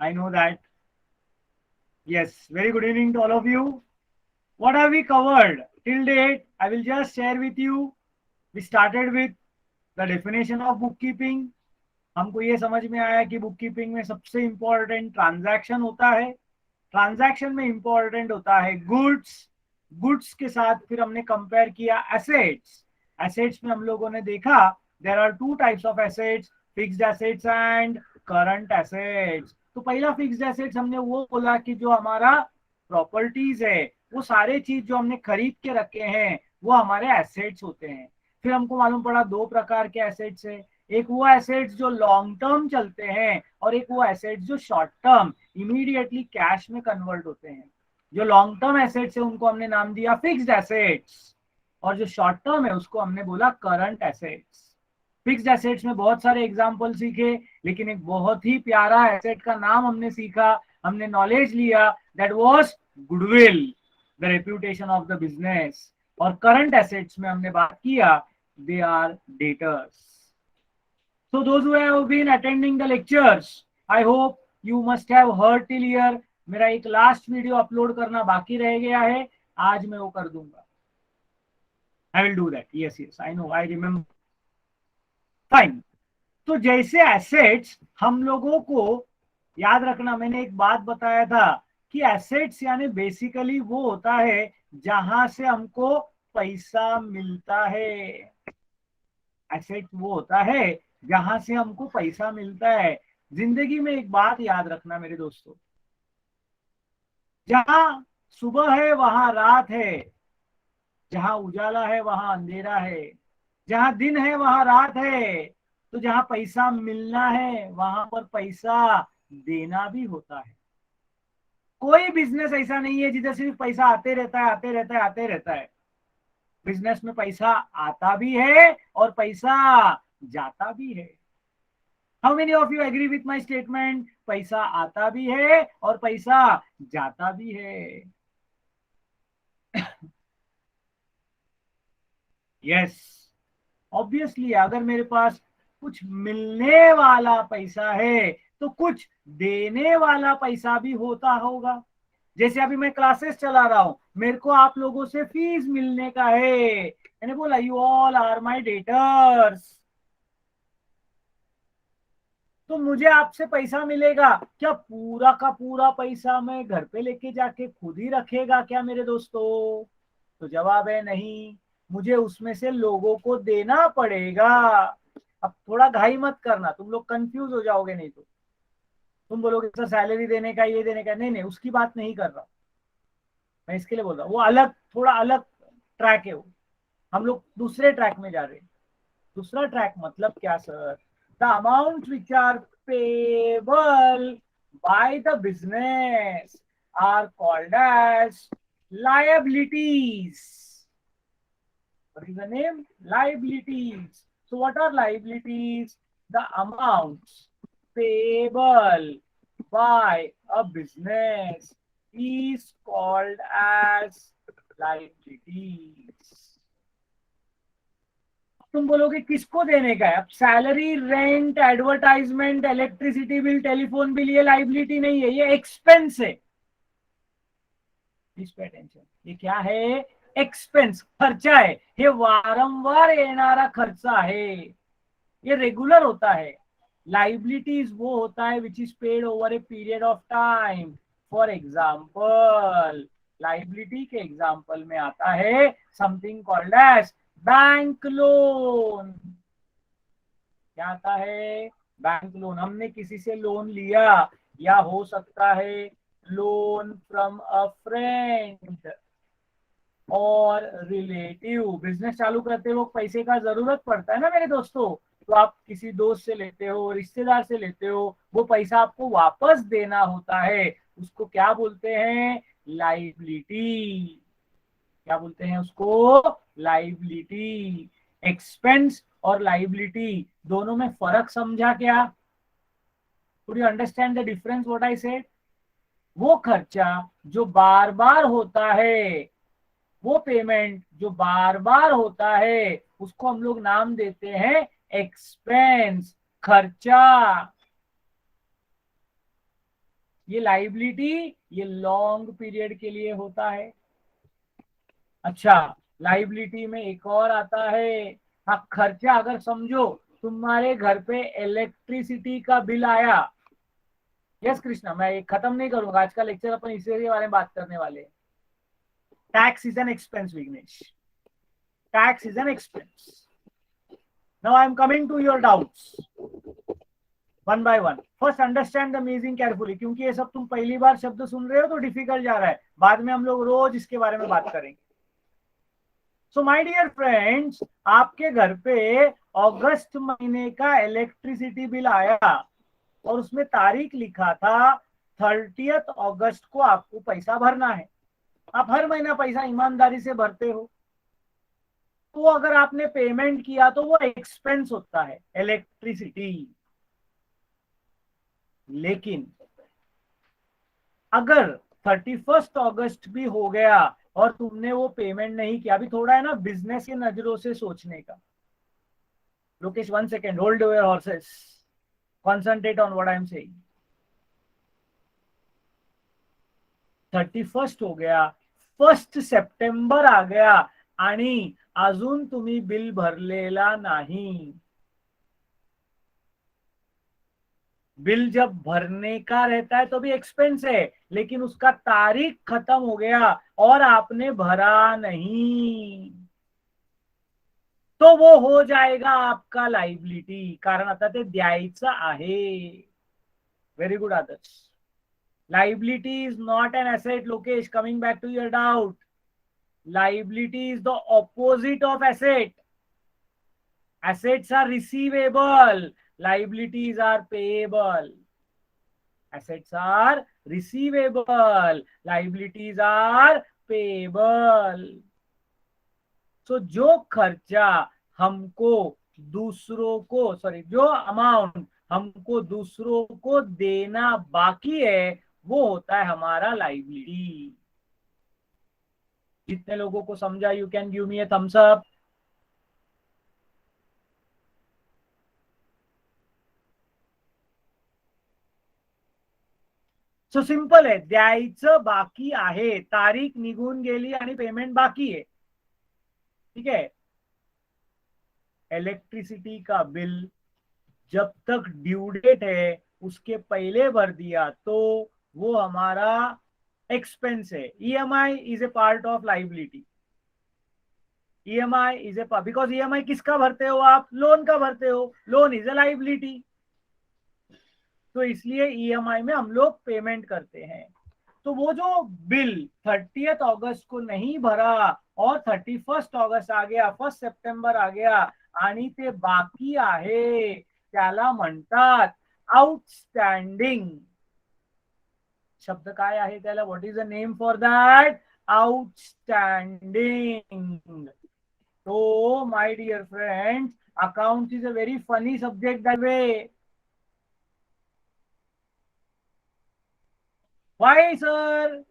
I know that. Yes, very good evening to all of you. What have we covered till date? I will just share with you. We started with the definition of bookkeeping. हमको ये समझ में आया कि book keeping में सबसे important transaction होता है. ट्रांजैक्शन में इंपॉर्टेंट होता है गुड्स. गुड्स के साथ फिर हमने कंपेयर किया एसेट्स. एसेट्स में हम लोगों ने देखा there are two types of assets, fixed assets and current assets. तो पहला फिक्स्ड एसेट्स हमने वो बोला कि जो हमारा प्रॉपर्टीज है, वो सारे चीज जो हमने खरीद के रखे हैं वो हमारे एसेट्स होते हैं. फिर हमको मालूम पड़ा दो प्रकार के एसेट्स है. एक वो एसेट्स जो लॉन्ग टर्म चलते हैं और एक वो एसेट्स जो शॉर्ट टर्म इमीडिएटली कैश में कन्वर्ट होते हैं. जो लॉन्ग टर्म एसेट्स है उनको हमने नाम दिया फिक्स्ड एसेट्स और जो शॉर्ट टर्म है उसको हमने बोला करंट एसेट्स. फिक्स्ड एसेट्स में बहुत सारे एग्जांपल सीखे, लेकिन एक बहुत ही प्यारा एसेट का नाम हमने सीखा, हमने नॉलेज लिया, that was goodwill, the reputation of the business. और करंट एसेट्स में हमने बात किया they are debtors. So those who have been attending the lectures, I hope you must have heard till here. मेरा एक लास्ट वीडियो अपलोड करना बाकी रह गया है, आज मैं वो कर दूंगा. I will do that. Yes, yes, I know, I remember. Fine. तो जैसे एसेट्स हम लोगों को याद रखना, मैंने एक बात बताया था कि एसेट्स यानी बेसिकली वो होता है जहां से हमको पैसा मिलता है. एसेट वो होता है जहां से हमको पैसा मिलता है. जिंदगी में एक बात याद रखना मेरे दोस्तों, जहां सुबह है वहां रात है, जहां उजाला है वहां अंधेरा है, जहां दिन है वहां रात है. तो जहां पैसा मिलना है वहां पर पैसा देना भी होता है. कोई बिजनेस ऐसा नहीं है जिधर सिर्फ पैसा आते रहता है, आते रहता है, आते रहता है. बिजनेस में पैसा आता भी है और पैसा जाता भी है. How many of you agree with my statement? पैसा आता भी है और पैसा जाता भी है. यस, ऑब्वियसली अगर मेरे पास कुछ मिलने वाला पैसा है तो कुछ देने वाला पैसा भी होता होगा. जैसे अभी मैं क्लासेस चला रहा हूं, मेरे को आप लोगों से फीस मिलने का है. मैंने बोला you all are my debtors. तो मुझे आपसे पैसा मिलेगा, क्या पूरा का पूरा पैसा मैं घर पे लेके जाके खुद ही रखेगा क्या मेरे दोस्तों? तो जवाब है नहीं, मुझे उसमें से लोगों को देना पड़ेगा. अब थोड़ा घाई मत करना, तुम लोग कंफ्यूज हो जाओगे, नहीं तो तुम बोलोगे सर सैलरी देने का, ये देने का. नहीं नहीं, उसकी बात नहीं कर रहा. मैं इसके लिए बोल रहा हूँ, वो अलग, थोड़ा अलग ट्रैक है वो. हम लोग दूसरे ट्रैक में जा रहे हैं. दूसरा ट्रैक मतलब क्या sir? The amount which are payable by the business are called as liabilities. What is the name? Liabilities. So what are liabilities? The amounts payable by a business is called as liabilities. तुम बोलोगे किसको देने का है? अब salary, rent, advertisement, electricity bill, telephone bill, ये liability नहीं है, ये एक्सपेंस है. Please pay attention. ये क्या है? एक्सपेंस, खर्चा है. हे वारंवार येणारा खर्चा है, ये रेगुलर होता है. लाइबिलिटीज वो होता है which is paid over a period of time. For example, liability के एग्जाम्पल में आता है something called as bank loan. क्या आता है? Bank loan. हमने किसी से लोन लिया, या हो सकता है लोन फ्रॉम अ फ्रेंड और रिलेटिव. बिजनेस चालू करते वक्त पैसे का जरूरत पड़ता है ना मेरे दोस्तों, तो आप किसी दोस्त से लेते हो, रिश्तेदार से लेते हो, वो पैसा आपको वापस देना होता है. उसको क्या बोलते हैं? लाइबिलिटी. क्या बोलते हैं उसको? लाइबिलिटी. एक्सपेंस और लाइबिलिटी दोनों में फर्क समझा क्या? Could you understand the difference what I said? वो खर्चा जो बार बार होता है, वो पेमेंट जो बार बार होता है, उसको हम लोग नाम देते हैं एक्सपेंस, खर्चा. ये लाइबिलिटी ये लॉन्ग पीरियड के लिए होता है। अच्छा, लाइबिलिटी में एक और आता है, हाँ खर्चा। अगर समझो तुम्हारे घर पे इलेक्ट्रिसिटी का बिल आया, यस कृष्णा, मैं ये खत्म नहीं करूंगा आज का लेक्चर, अपन इसी के बारे में बात करने वाले। Tax is an expense Vighnesh, tax is an expense. Now I am coming to your doubts one by one. First understand the meaning carefully, क्योंकि ये सब तुम पहली बार शब्द सुन रहे हो तो डिफिकल्ट जा रहा है, बाद में हम लोग रोज इसके बारे में बात करेंगे। सो माय डियर फ्रेंड्स, आपके घर पे अगस्त महीने का इलेक्ट्रिसिटी बिल आया और उसमें तारीख लिखा था 30 अगस्त को आपको पैसा भरना है। आप हर महीना पैसा ईमानदारी से भरते हो, तो अगर आपने पेमेंट किया तो वो एक्सपेंस होता है इलेक्ट्रिसिटी। लेकिन अगर 31 अगस्त भी हो गया और तुमने वो पेमेंट नहीं किया, अभी थोड़ा है ना बिजनेस की नजरों से सोचने का। Lokesh 1 second, hold your horses, concentrate on what I am saying. 31 हो गया, 1 सप्टेंबर आ गया आणि अजून तुम्ही बिल भरलेला नाही। बिल जब भरने का रहता है तो भी एक्सपेंस है, लेकिन उसका तारीख खत्म हो गया और आपने भरा नहीं, तो वो हो जाएगा आपका लायबिलिटी, कारण आता ते द्यायचं आहे। Very good Adarsh. Liability is not an asset. Lokesh, coming back to your doubt, liability is the opposite of asset. Assets are receivable, liabilities are payable. Assets are receivable, liabilities are payable. So जो खर्चा हमको दूसरों को, sorry, जो amount हमको दूसरों को देना बाकी है वो होता है हमारा लायबिलिटी। जितने लोगों को समझा, you can give me a thumbs up. So simple आहे, द्यायचं बाकी आहे, तारीख निघून गेली आणि पेमेंट बाकी है। ठीक है, इलेक्ट्रिसिटी का बिल जब तक ड्यू डेट है उसके पहले भर दिया तो वो हमारा एक्सपेंस है। EMI is a part of liability. EMI is a part, because EMI किसका भरते हो आप? लोन का भरते हो, लोन इज ए लाइबिलिटी। तो इसलिए ईएमआई में हम लोग पेमेंट करते हैं। तो वो जो बिल 30 अगस्त को नहीं भरा और 31 अगस्त आ गया, 1 सप्टेंबर आ गया आणि ते बाकी आहे, त्याला म्हणतात आउटस्टँडिंग। शब्द काय आहे त्याला? What is the name for that? Outstanding. तो my dear friends, accounts is a very funny subject that way. Why, sir?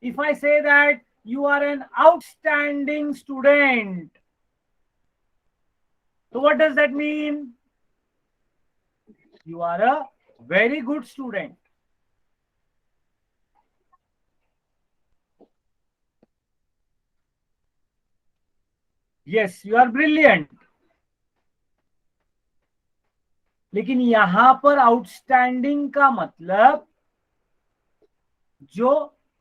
If I say that you are an outstanding student, so what does that mean? You are a very good student. Yes, you are brilliant. लेकिन यहां पर outstanding का मतलब जो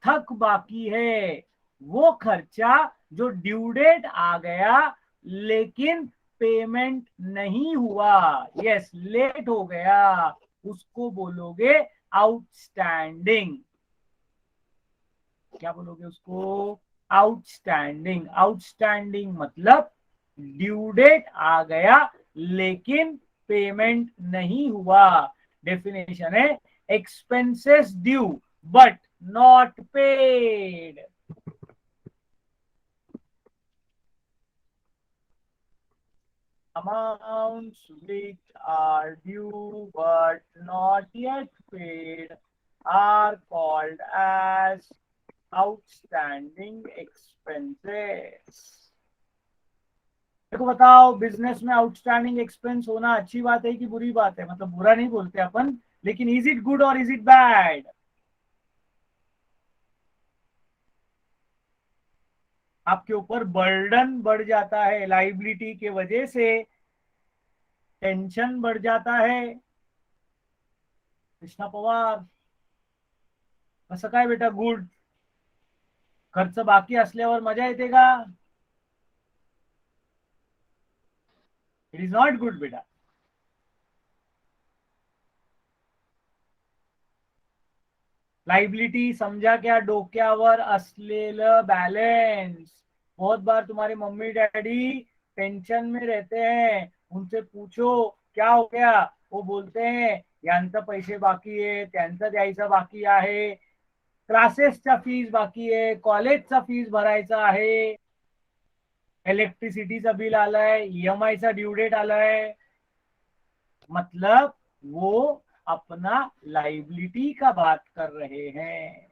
थक बाकी है, वो खर्चा जो ड्यू डेट आ गया लेकिन पेमेंट नहीं हुआ, यस लेट हो गया, उसको बोलोगे आउटस्टैंडिंग। क्या बोलोगे उसको? आउटस्टैंडिंग। आउटस्टैंडिंग मतलब ड्यू डेट आ गया लेकिन पेमेंट नहीं हुआ। डेफिनेशन है, expenses due but not paid. Amounts which are due but not yet paid are called as outstanding expenses. देखो बताओ, बिजनेस में आउटस्टैंडिंग एक्सपेंस होना अच्छी बात है कि बुरी बात है? मतलब बुरा नहीं बोलते अपन, लेकिन इज इट गुड और इज इट बैड? आपके ऊपर बर्डन बढ़ जाता है, लाइबिलिटी के वजह से टेंशन बढ़ जाता है. कृष्णा पवार, कसं काय बेटा? गुड. खर्च बाकी असल्यावर मजा येते का? इट इज नॉट गुड बेटा. लाइबिलिटी समझा क्या? डोक्यावर असलेलं बैलेंस. बहुत बार तुम्हारे मम्मी डैडी टेंशन में रहते हैं, उनसे पूछो क्या हो गया, वो बोलते हैं यांचं पैसे बाकी आहे, त्यांचं द्यायचं बाकी आहे, क्लासेसचा फीस बाकी आहे, कॉलेजचा फीस भरायचा आहे, इलेक्ट्रिसिटीचा बिल आलाय, ईएमआई चा ड्यू डेट आलाय. मतलब वो अपना लाइबिलिटी का बात कर रहे हैं.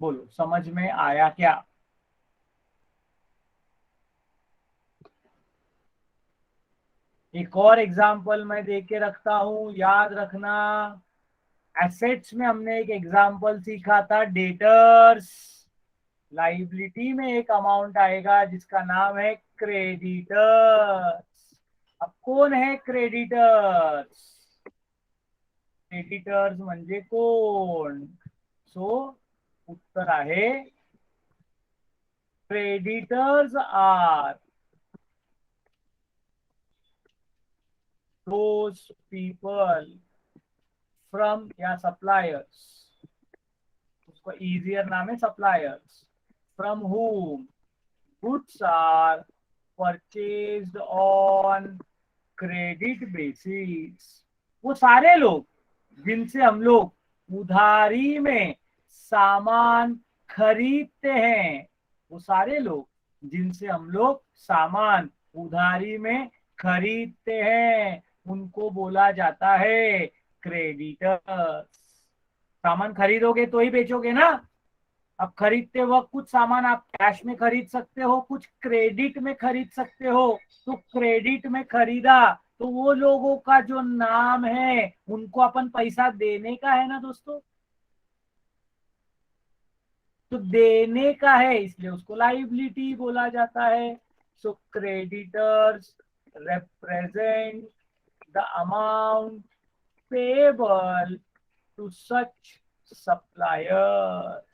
बोलो, समझ में आया क्या? एक और एग्जाम्पल मैं दे के रखता हूं, याद रखना. एसेट्स में हमने एक एग्जाम्पल सीखा था, डेटर्स. लाइबिलिटी में एक अमाउंट आएगा जिसका नाम है क्रेडिटर्स. अब कौन है क्रेडिटर्स? क्रेडिटर्स म्हणजे कोण? सो उत्तर आहे, creditors are those people from या सप्लायर्स, उसको इजियर नाम है suppliers, from whom goods are purchased on credit basis. वो सारे लोग जिनसे हम लोग उधारी में सामान खरीदते हैं, वो सारे लोग जिनसे हम लोग सामान उधारी में खरीदते हैं, उनको बोला जाता है क्रेडिटर्स. सामान खरीदोगे तो ही बेचोगे ना. अब खरीदते वक्त कुछ सामान आप कैश में खरीद सकते हो, कुछ क्रेडिट में खरीद सकते हो. तो क्रेडिट में खरीदा तो वो लोगों का जो नाम है उनको अपन पैसा देने का है ना दोस्तों. तो देने का है, इसलिए उसको लाइबिलिटी बोला जाता है. So creditors represent the amount payable to such suppliers.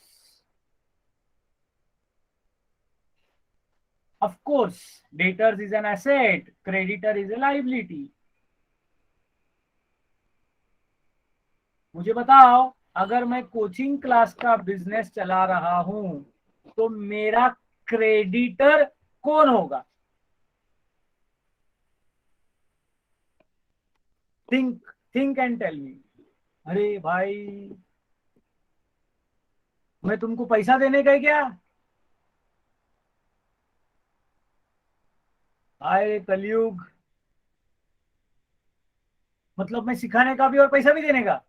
Of course, debtors is an asset, creditor is a liability. मुझे बताओ, अगर मैं कोचिंग क्लास का बिजनेस चला रहा हूं तो मेरा क्रेडिटर कौन होगा? Think think and tell me. अरे भाई, मैं तुमको पैसा देने का है क्या? आए कलयुग. मतलब मैं सिखाने का भी और पैसा भी देने का?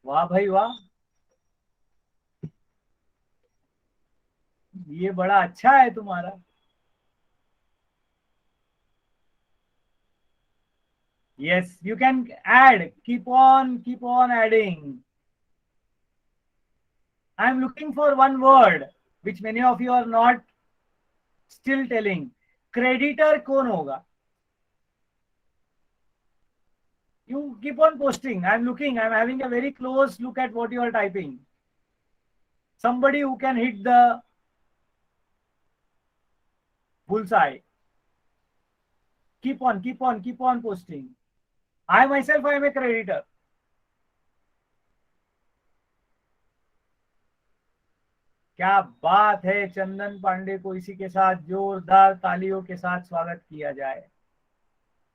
वाह भाई वाह, ये बड़ा अच्छा है तुम्हारा. Yes, you can add. Keep on adding. I am looking for one word which many of you are not still telling. Creditor कौन होगा? You keep on posting. I am looking. I am having a very close look at what you are typing. Somebody who can hit the bullseye. Keep on posting. I myself, I am a creditor. क्या बात है. चंदन पांडे को इसी के साथ जोरदार तालियों के साथ स्वागत किया जाए.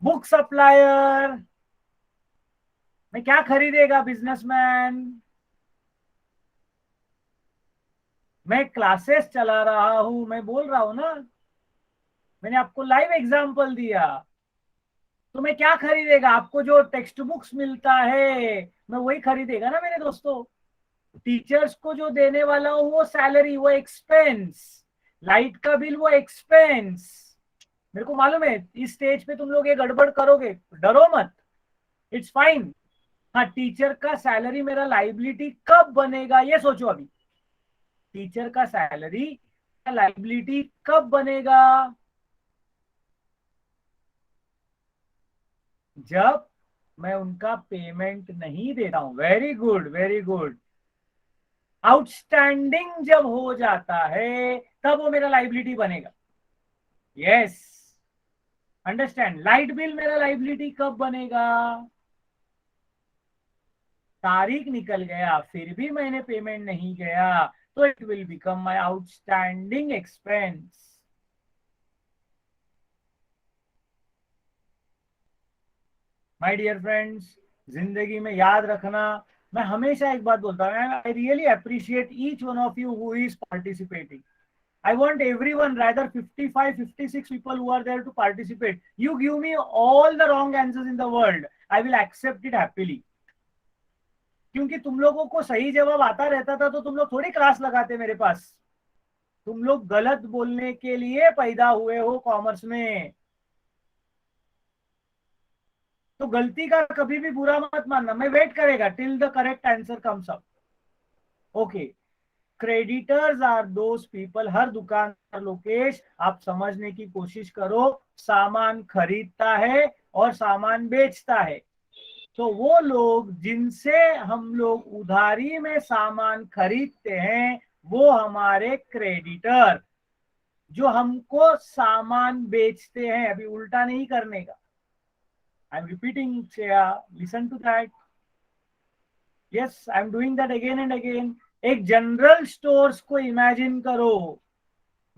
बुक सप्लायर में क्या खरीदेगा बिजनेसमैन? मैं क्लासेस चला रहा हूं, मैं बोल रहा हूं ना, मैंने आपको लाइव एग्जांपल दिया. तो मैं क्या खरीदेगा? आपको जो टेक्स्ट बुक्स मिलता है मैं वही खरीदेगा ना मेरे दोस्तों. टीचर्स को जो देने वाला हूं वो सैलरी, वो एक्सपेंस. लाइट का बिल वो एक्सपेंस. मेरे को मालूम है इस स्टेज पे तुम लोग ये गड़बड़ करोगे, डरो मत, इट्स फाइन. हाँ, टीचर का सैलरी मेरा लाइबिलिटी कब बनेगा, ये सोचो अभी। टीचर का सैलरी लाइबिलिटी कब बनेगा? जब मैं उनका पेमेंट नहीं देता हूं। Very good, very good. Outstanding जब हो जाता है तब वो मेरा लाइबिलिटी बनेगा। Yes, understand. लाइट बिल मेरा लाइबिलिटी कब बनेगा? तारीख निकल गया फिर भी मैंने पेमेंट नहीं किया, तो it will become my outstanding expense. My dear friends, जिंदगी में याद रखना, मैं हमेशा एक बात बोलता हूँ, I really appreciate each one of you who is participating. I want everyone, rather 55, 56 people who are there to participate. You give me all the wrong answers in the world. I will accept it happily. क्योंकि तुम लोगों को सही जवाब आता रहता था तो तुम लोग थोड़ी क्लास लगाते मेरे पास। तुम लोग गलत बोलने के लिए पैदा हुए हो कॉमर्स में। तो गलती का कभी भी बुरा मत मानना। मैं वेट करेगा till the correct answer comes up. Okay. Creditors are those people. हर दुकानदार, लोकेश, आप समझने की कोशिश करो, सामान खरीदता है और सामान बेचता है। तो वो लोग जिनसे हम लोग उधारी में सामान खरीदते हैं वो हमारे क्रेडिटर। जो हमको सामान बेचते हैं, अभी उल्टा नहीं करने का। I am repeating, listen to that. Yes, I am doing that again and again. एक जनरल स्टोर्स को इमेजिन करो।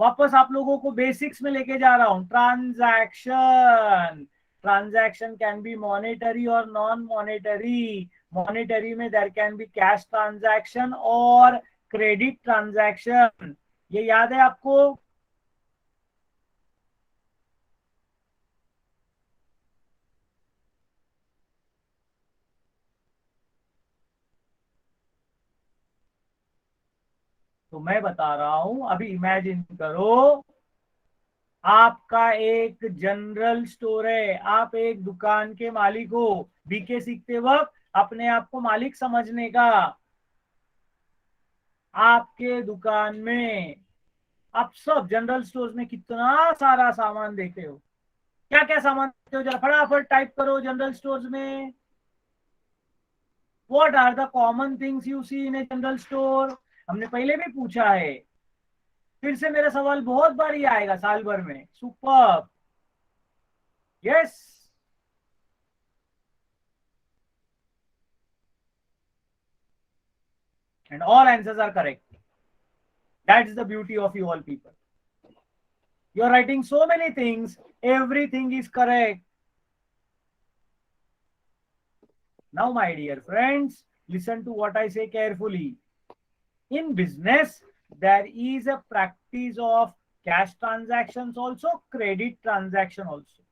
वापस आप लोगों को बेसिक्स में लेके जा रहा हूं। Transaction, transaction can be monetary और नॉन मॉनेटरी। मॉनेटरी में there can be cash transaction और क्रेडिट ट्रांजैक्शन। ये याद है आपको? तो मैं बता रहा हूं, अभी इमेजिन करो, आपका एक जनरल स्टोर है, आप एक दुकान के मालिक हो। बीके सीखते वक्त अपने आप को मालिक समझने का। आपके दुकान में आप सब जनरल स्टोर्स में कितना सारा सामान देते हो। क्या क्या सामान देते हो, जरा फटाफट टाइप करो जनरल स्टोर्स में। What are the common things you see in a general store? हमने पहले भी पूछा है, फिर से मेरा सवाल बहुत बार ही आएगा साल भर में। Super. Yes, and all answers are correct. That's the beauty of you all people. You are writing so many things, everything is correct. Now, my dear friends, listen to what I say carefully. In business, there is a practice of cash transactions also, credit transaction also.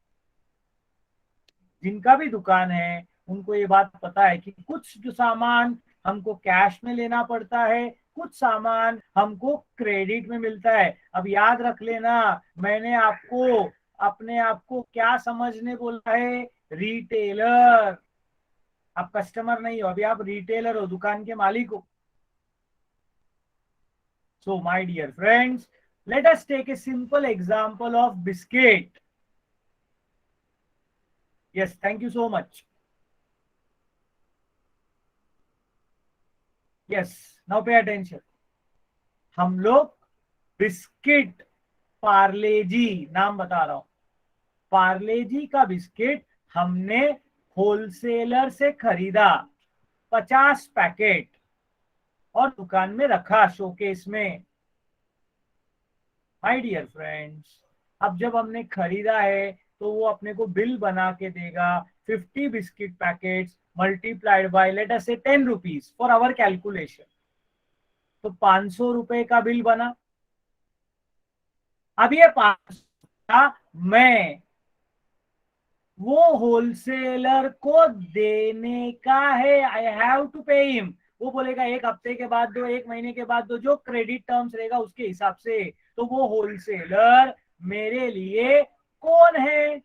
जिनका भी दुकान है उनको ये बात पता है कि कुछ जो सामान हमको कैश में लेना पड़ता है, कुछ सामान हमको क्रेडिट में मिलता है। अब याद रख लेना, मैंने आपको अपने आप को क्या समझने बोला है? रिटेलर। आप कस्टमर नहीं हो, अभी आप रिटेलर हो, दुकान के मालिक हो। So, my dear friends, let us take a simple example of biscuit. Yes, thank you so much. Yes, now pay attention. हम लोग बिस्किट, पार्ले जी, नाम बता रहा हूं, पार्ले जी का बिस्किट हमने होलसेलर से खरीदा 50 पैकेट और दुकान में रखा शोकेस में। माय डियर फ्रेंड्स, अब जब हमने खरीदा है तो वो अपने को बिल बना के देगा। 50 biscuit packets multiplied by let us से 10 रुपीज फॉर आवर कैलकुलेशन, तो 500 रुपए का बिल बना। अब ये 500 का मैं वो होलसेलर को देने का है। I have to pay him. वो बोलेगा एक हफ्ते के बाद दो, एक महीने के बाद दो, जो क्रेडिट टर्म्स रहेगा उसके हिसाब से। तो वो होलसेलर मेरे लिए कौन है?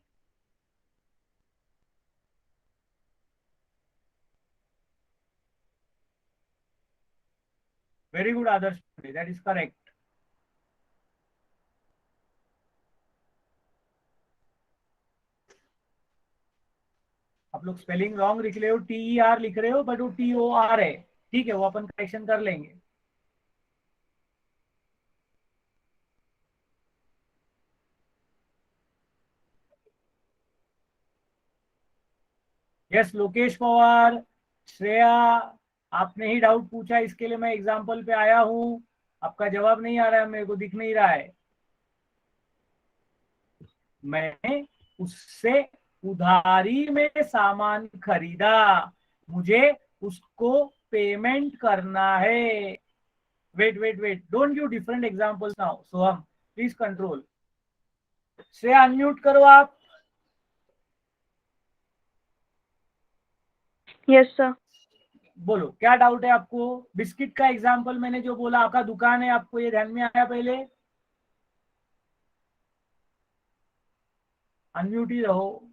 Very good Adarsh, that is correct. आप लोग स्पेलिंग रॉन्ग लिख रहे हो, TER लिख रहे हो, बट वो TOR है. ठीक है, वो अपन करेक्शन कर लेंगे. यस लोकेश पवार, श्रेया, आपने ही डाउट पूछा, इसके लिए मैं एग्जाम्पल पे आया हूं. आपका जवाब नहीं आ रहा है, मेरे को दिख नहीं रहा है. मैंने उससे उधारी में सामान खरीदा, मुझे उसको पेमेंट करना है. Wait wait wait, don't give different examples now. Soham please control. Shreya unmute करो आप. Yes sir. बोलो क्या डाउट है आपको. बिस्किट का एग्जांपल मैंने जो बोला, आपका दुकान है, आपको ये ध्यान में आया पहले. अनम्यूट ही रहो.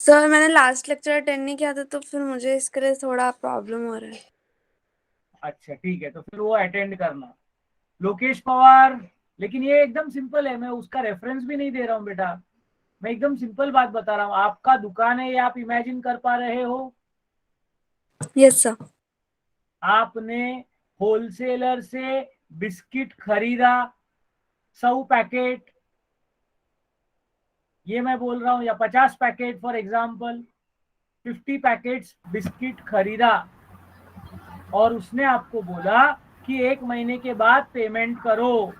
सर मैंने लास्ट लेक्चर अटेंड नहीं किया था तो फिर मुझे इसके लिए थोड़ा प्रॉब्लम हो रहा है. अच्छा ठीक है, तो फिर वो अटेंड करना. लोकेश पवार, लेकिन ये एकदम सिंपल है, मैं उसका रेफरेंस भी नहीं दे रहा हूँ बेटा. मैं एकदम सिंपल बात बता रहा हूँ. आपका दुकान है, ये आप इमेजिन कर पा रहे हो. Yes sir. आपने होलसेलर से बिस्किट खरीदा 100 पैकेट, ये मैं बोल रहा हूँ, या 50 packet for example. 50 packets biscuit खरीदा और उसने आपको बोला कि 1 महीने के बाद पेमेंट करो.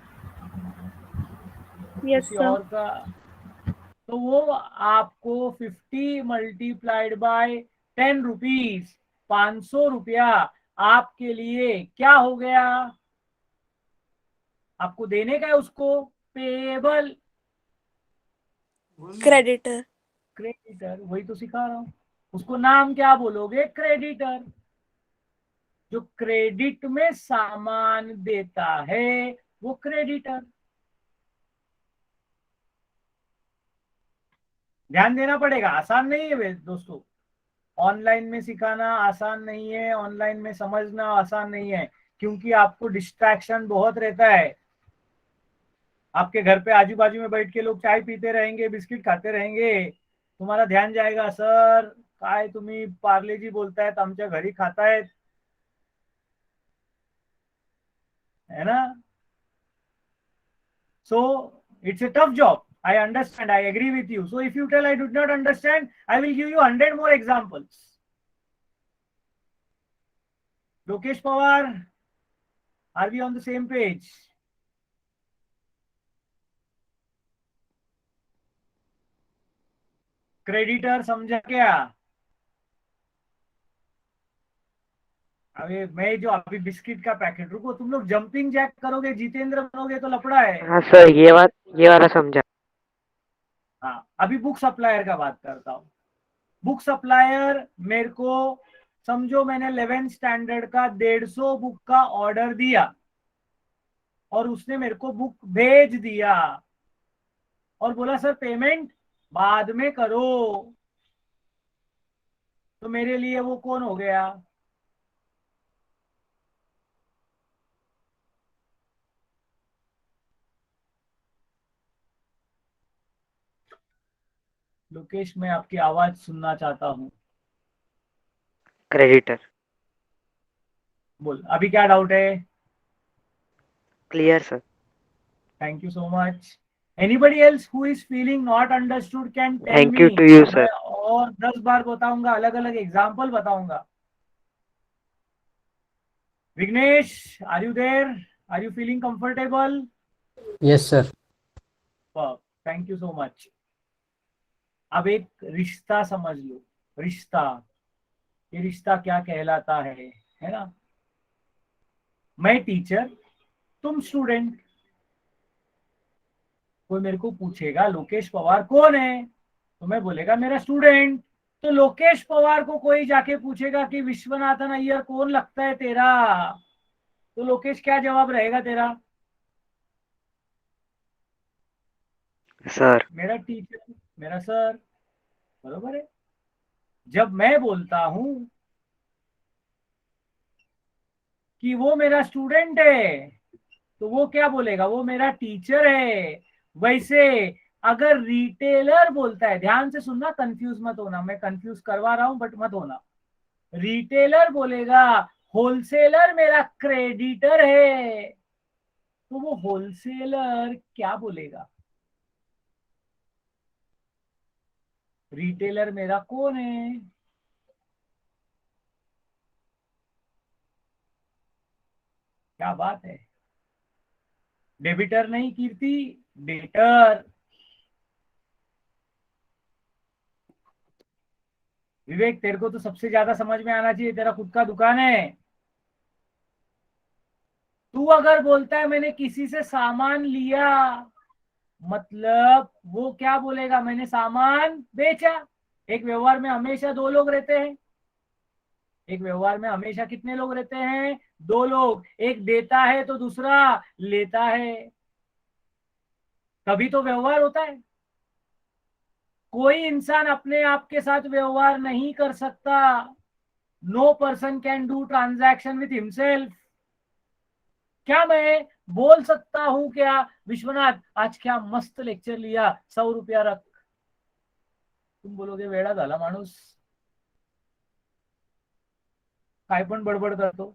यस किसी सर. और का, तो वो आपको 50 मल्टीप्लाइड बाय 10 रुपीज, 500 रुपया आपके लिए क्या हो गया. आपको देने का है उसको, पेबल. क्रेडिटर. क्रेडिटर, वही तो सिखा रहा हूं. उसको नाम क्या बोलोगे, क्रेडिटर. जो क्रेडिट में सामान देता है वो क्रेडिटर. ध्यान देना पड़ेगा, आसान नहीं है दोस्तों. ऑनलाइन में सिखाना आसान नहीं है, ऑनलाइन में समझना आसान नहीं है, क्योंकि आपको डिस्ट्रैक्शन बहुत रहता है. आपके घर पे आजू बाजू में बैठ के लोग चाय पीते रहेंगे, बिस्किट खाते रहेंगे, तुम्हारा ध्यान जाएगा, सर काय तुम्ही पार्ले जी बोलतायत, आमच्या घरी खातायत, है ना. So it's a tough job. I understand. I agree with you. So if you tell I did not understand, I will give you 100 more examples. Lokesh Pawar, are we on the same page? Creditor समझा क्या. अबे मैं जो अभी biscuit का packet, रुको, तुम लोग जंपिंग जैक करोगे, जितेंद्र बनोगे तो लफड़ा है. हाँ सर, ये वाला समझा. हाँ, अभी बुक सप्लायर का बात करता हूँ. बुक सप्लायर मेरे को, समझो मैंने 11th स्टैंडर्ड का 150 बुक का ऑर्डर दिया और उसने मेरे को बुक भेज दिया और बोला सर पेमेंट बाद में करो. तो मेरे लिए वो कौन हो गया. लोकेश, मैं आपकी आवाज सुनना चाहता हूँ. क्रेडिटर. बोल अभी क्या डाउट है. Clear sir. Thank you so much. Anybody else who is feeling not understood can tell thank me. You to you मैं सर. और 10 बार बताऊंगा, अलग अलग एग्जाम्पल बताऊंगा. Vignesh, are you there, are you feeling comfortable. Yes sir. Thank you so much. अब एक रिश्ता समझ लो. रिश्ता, ये रिश्ता क्या कहलाता है ना. मैं टीचर, तुम स्टूडेंट. कोई मेरे को पूछेगा लोकेश पवार कौन है, तो मैं बोलेगा मेरा स्टूडेंट. तो लोकेश पवार को कोई जाके पूछेगा कि विश्वनाथन अय्यर कौन लगता है तेरा, तो लोकेश क्या जवाब रहेगा तेरा. सर. मेरा टीचर, मेरा सर. बरोबर है. जब मैं बोलता हूं कि वो मेरा स्टूडेंट है तो वो क्या बोलेगा, वो मेरा टीचर है। वैसे अगर रिटेलर बोलता है, ध्यान से सुनना, कंफ्यूज मत होना, मैं कंफ्यूज करवा रहा हूं बट मत होना। रिटेलर बोलेगा होलसेलर मेरा क्रेडिटर है, तो वो होलसेलर क्या बोलेगा, रिटेलर मेरा कौन है? क्या बात है, डेबिटर नहीं कीर्ति, डेटर। विवेक तेरे को तो सबसे ज्यादा समझ में आना चाहिए, तेरा खुद का दुकान है। तू अगर बोलता है मैंने किसी से सामान लिया, मतलब वो क्या बोलेगा, मैंने सामान बेचा। एक व्यवहार में हमेशा दो लोग रहते हैं, एक व्यवहार में हमेशा कितने लोग रहते हैं, दो लोग। एक देता है तो दूसरा लेता है, तभी तो व्यवहार होता है। कोई इंसान अपने आप के साथ व्यवहार नहीं कर सकता। No person can do transaction with himself. क्या मैं बोल सकता हूं क्या, विश्वनाथ आज क्या मस्त लेक्चर लिया, 100 रुपया रख? तुम बोलोगे वेडा झाला माणूस, काय पण बडबड करतो।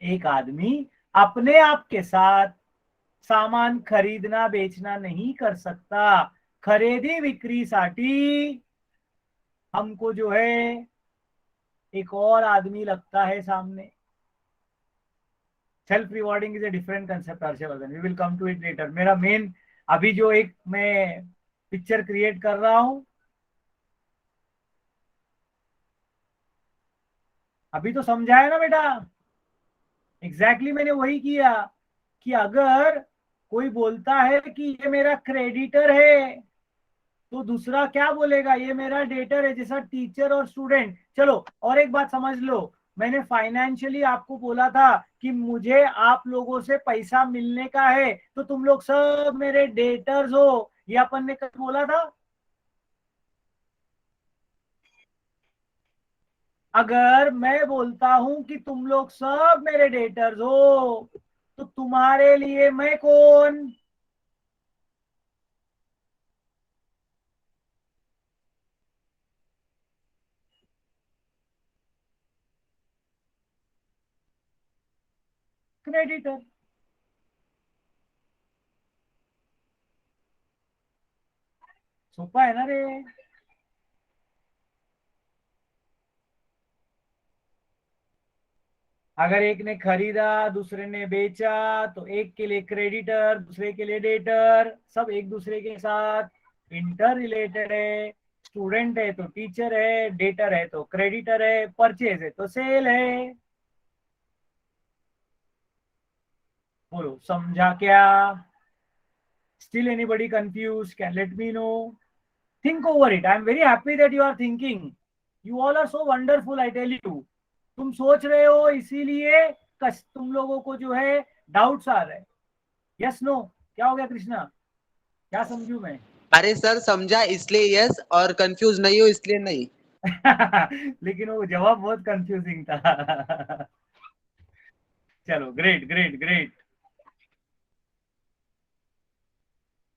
एक आदमी अपने आप के साथ सामान खरीदना बेचना नहीं कर सकता। खरेदी विक्रीसाठी हमको जो है एक और आदमी लगता है सामने। Self rewarding is a different concept Harshvardhan, we will come to it later. मेरा मेन अभी जो एक मैं पिक्चर क्रिएट कर रहा हूं, अभी तो समझाया ना बेटा, एग्जैक्टली मैंने वही किया कि अगर कोई बोलता है कि ये मेरा क्रेडिटर है तो दूसरा क्या बोलेगा, ये मेरा डेटर है, जैसा टीचर और स्टूडेंट। चलो और एक बात समझ लो, मैंने फाइनेंशियली आपको बोला था कि मुझे आप लोगों से पैसा मिलने का है, तो तुम लोग सब मेरे डेटर्स हो, ये अपन ने कब बोला था? अगर मैं बोलता हूं कि तुम लोग सब मेरे डेटर्स हो, तो तुम्हारे लिए मैं कौन? क्रेडिटर। सोपा है ना रे? अगर एक ने खरीदा दूसरे ने बेचा, तो एक के लिए क्रेडिटर दूसरे के लिए डेटर, सब एक दूसरे के साथ इंटर रिलेटेड है। स्टूडेंट है तो टीचर है, डेटर है तो क्रेडिटर है, परचेज है तो सेल है। बोलो समझा क्या? Still anybody confuse, can let me know. Think over it, I am very happy that you are thinking. You all are so wonderful, I tell you. तुम सोच रहे हो इसीलिए तुम लोगों को जो है डाउट्स आ रहे हैं। यस नो, क्या हो गया कृष्णा, क्या समझू मैं? अरे सर समझा इसलिए यस, और कंफ्यूज नहीं हो इसलिए नहीं। लेकिन वो जवाब बहुत कंफ्यूजिंग था। चलो ग्रेट ग्रेट ग्रेट।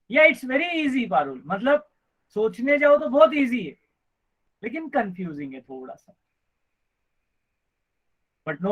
या इट्स वेरी इजी पारुल, मतलब सोचने जाओ तो बहुत इजी है, लेकिन कंफ्यूजिंग है थोड़ा सा, बट नो